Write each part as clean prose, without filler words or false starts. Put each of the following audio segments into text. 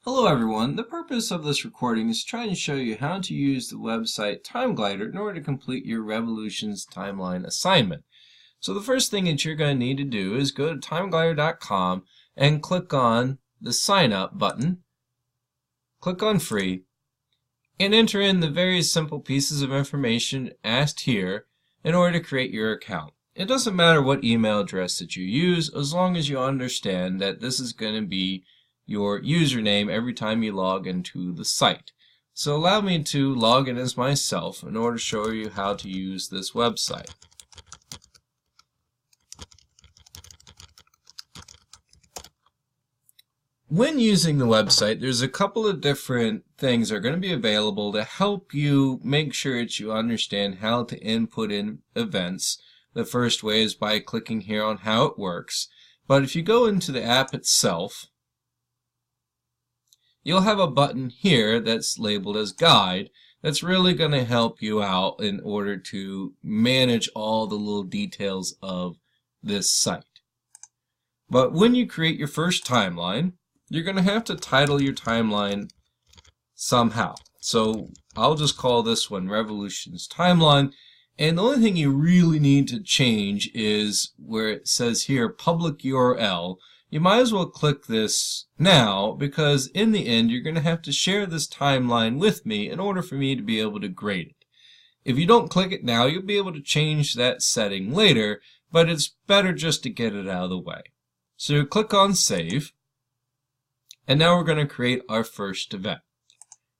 Hello everyone, the purpose of this recording is to try and show you how to use the website TimeGlider in order to complete your Revolutions timeline assignment. So the first thing that you're going to need to do is go to timeglider.com and click on the sign up button, click on free, and enter in the various simple pieces of information asked here in order to create your account. It doesn't matter what email address that you use as long as you understand that this is going to be your username every time you log into the site. So allow me to log in as myself in order to show you how to use this website. When using the website, there's a couple of different things that are going to be available to help you make sure that you understand how to input in events. The first way is by clicking here on how it works. But if you go into the app itself, you'll have a button here that's labeled as Guide that's really going to help you out in order to manage all the little details of this site. But when you create your first timeline, you're going to have to title your timeline somehow. So I'll just call this one Revolutions Timeline. And the only thing you really need to change is where it says here public URL. You might as well click this now because in the end you're going to have to share this timeline with me in order for me to be able to grade it. If you don't click it now, you'll be able to change that setting later, but it's better just to get it out of the way. So you click on Save, and now we're going to create our first event.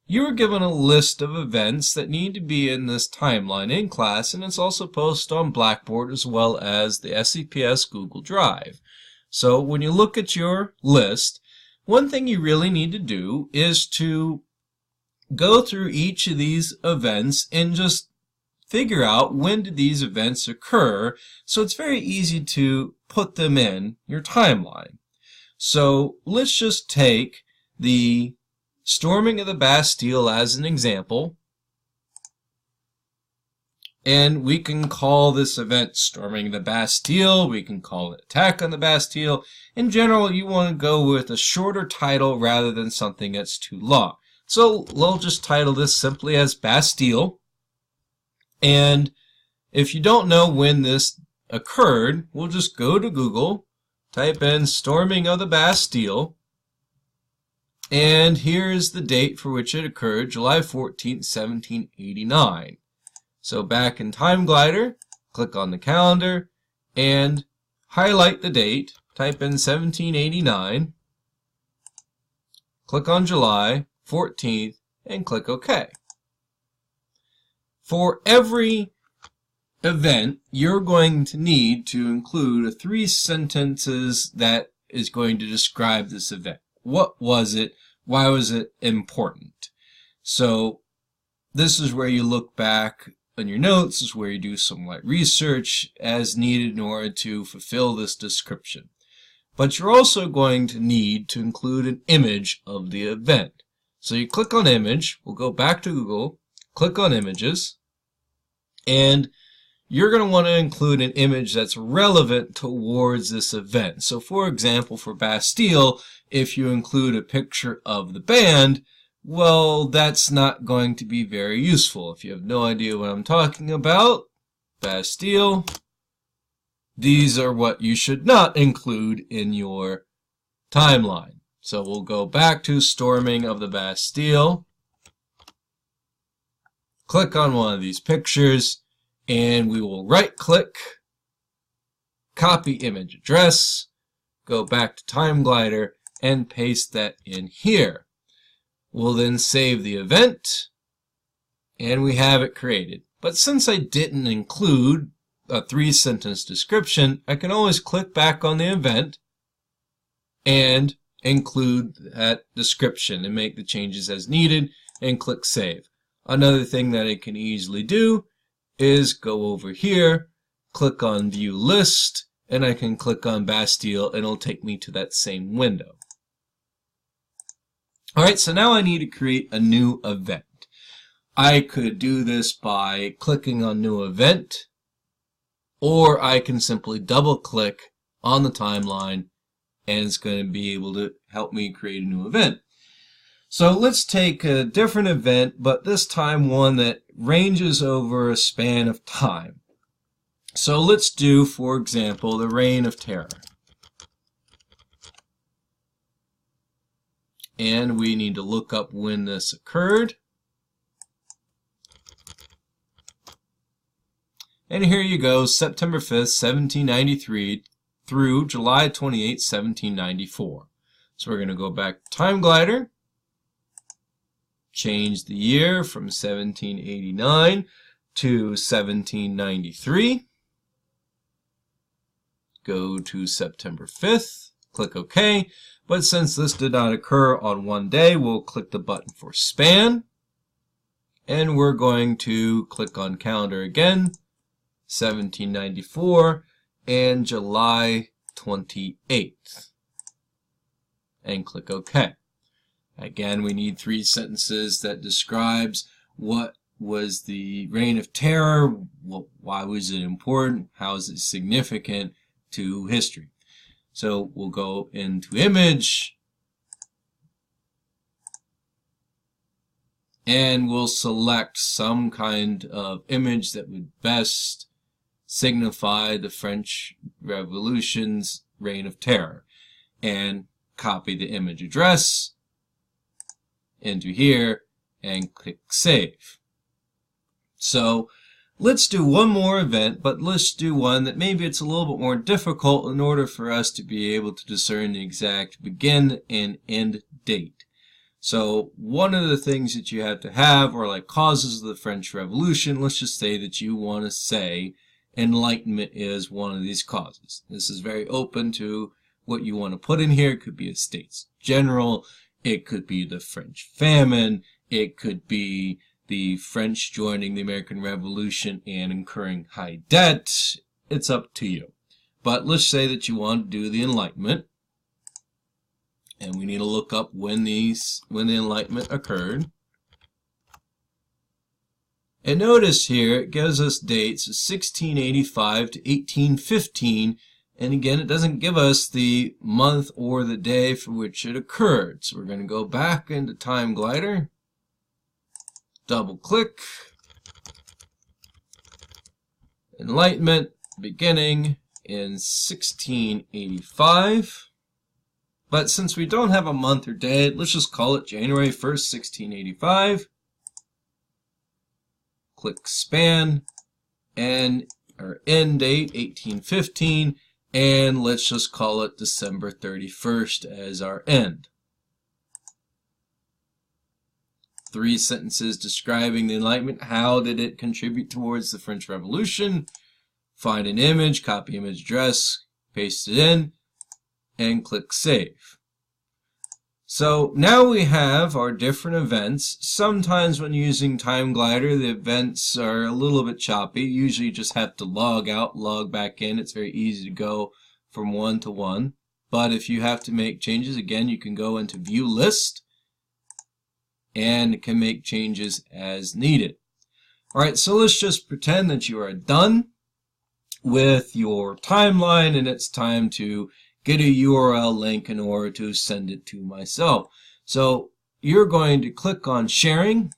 You were given a list of events that need to be in this timeline in class, and it's also posted on Blackboard as well as the SCPS Google Drive. So when you look at your list, one thing you really need to do is to go through each of these events and just figure out when did these events occur, so it's very easy to put them in your timeline. So let's just take the storming of the Bastille as an example, and we can call this event Storming the Bastille, we can call it Attack on the Bastille. In general, you want to go with a shorter title rather than something that's too long. So we'll just title this simply as Bastille. And if you don't know when this occurred, we'll just go to Google, type in Storming of the Bastille, and here's the date for which it occurred, July 14th, 1789. So back in TimeGlider, click on the calendar and highlight the date, type in 1789, click on July 14th, and click OK. For every event, you're going to need to include 3 sentences that is going to describe this event. What was it? Why was it important? So this is where you look back on your notes, is where you do some light research as needed in order to fulfill this description. But you're also going to need to include an image of the event. So you click on Image, we'll go back to Google, click on Images, and you're going to want to include an image that's relevant towards this event. So for example, for Bastille, if you include a picture of the band, well, that's not going to be very useful. If you have no idea what I'm talking about, Bastille, these are what you should not include in your timeline. So we'll go back to Storming of the Bastille, click on one of these pictures, and we will right-click, copy image address, go back to TimeGlider, and paste that in here. We'll then save the event, and we have it created. But since I didn't include a 3-sentence description, I can always click back on the event and include that description and make the changes as needed and click Save. Another thing that I can easily do is go over here, click on View List, and I can click on Bastille and it'll take me to that same window. Alright, so now I need to create a new event. I could do this by clicking on New Event, or I can simply double click on the timeline and it's going to be able to help me create a new event. So let's take a different event, but this time one that ranges over a span of time. So let's do, for example, the Reign of Terror. And we need to look up when this occurred. And here you go, September 5th, 1793 through July 28, 1794. So we're going to go back to Time Glider, change the year from 1789 to 1793. Go to September 5th, click OK. But since this did not occur on one day, we'll click the button for span. And we're going to click on calendar again, 1794 and July 28th. And click OK. Again, we need 3 sentences that describes what was the Reign of Terror, why was it important, how is it significant to history. So we'll go into image and we'll select some kind of image that would best signify the French Revolution's Reign of Terror, and copy the image address into here and click Save. So let's do one more event, but let's do one that maybe it's a little bit more difficult in order for us to be able to discern the exact begin and end date. So one of the things that you have to have are like causes of the French Revolution. Let's just say that you want to say Enlightenment is one of these causes. This is very open to what you want to put in here. It could be a States General. It could be the French famine. It could be the French joining the American Revolution and incurring high debt. It's up to you. But let's say that you want to do the Enlightenment. And we need to look up when the Enlightenment occurred. And notice here it gives us dates of 1685 to 1815. And again, it doesn't give us the month or the day for which it occurred. So we're going to go back into Time Glider, double click, Enlightenment beginning in 1685. But since we don't have a month or day, let's just call it January 1st, 1685. Click span and our end date 1815. And let's just call it December 31st as our end. 3 sentences describing the Enlightenment. How did it contribute towards the French Revolution? Find an image, copy image address, paste it in, and click Save. So now we have our different events. Sometimes when using Time Glider, the events are a little bit choppy. Usually you just have to log out, log back in. It's very easy to go from one to one. But if you have to make changes, again, you can go into View List and can make changes as needed. Alright, so let's just pretend that you are done with your timeline and it's time to get a URL link in order to send it to myself. So you're going to click on Sharing,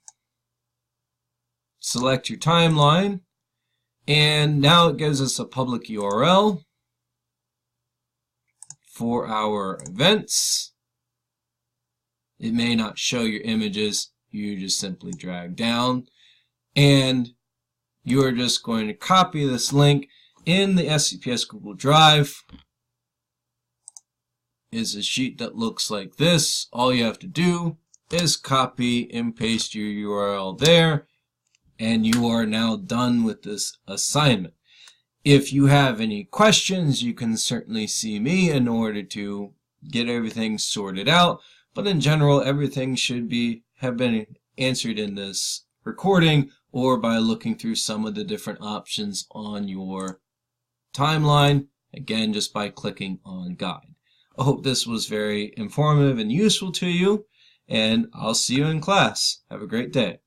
select your timeline, and now it gives us a public URL for our events. It may not show your images. You just simply drag down, and you are just going to copy this link in the SCPS Google Drive. Is a sheet that looks like this. All you have to do is copy and paste your URL there, and you are now done with this assignment. If you have any questions, you can certainly see me in order to get everything sorted out, but in general everything should have been answered in this recording or by looking through some of the different options on your timeline, again just by clicking on Guide. I hope this was very informative and useful to you, and I'll see you in class. Have a great day.